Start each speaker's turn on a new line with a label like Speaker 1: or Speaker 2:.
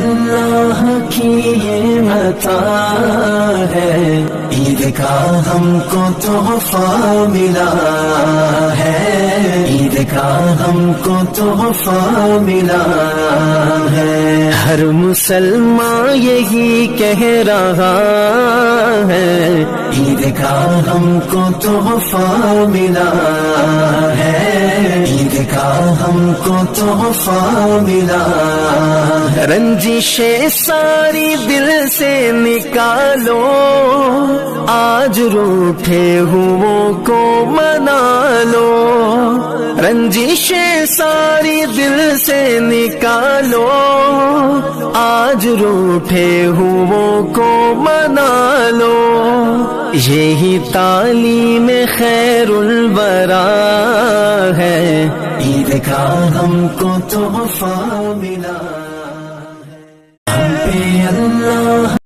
Speaker 1: اللہ کی یہ عطا ہے، عید کا ہم کو تحفہ ملا ہے، عید کا ہم کو تحفہ ملا ہے۔ ہر مسلمان یہی کہہ رہا ہے، عید کا ہم کو تحفہ ملا ہے، عید کا ہم کو تحفہ ملا ہے۔ رنجشیں ساری دل سے نکالو، آج روٹھے ہوں کو منا لو، رنجشیں ساری دل سے نکالو، آج روٹھے ہوں کو منا لو، یہی تعلیم خیر الورا ہے، عید کا ہم کو تحفہ ملا ہے۔ ہم پہ اللہ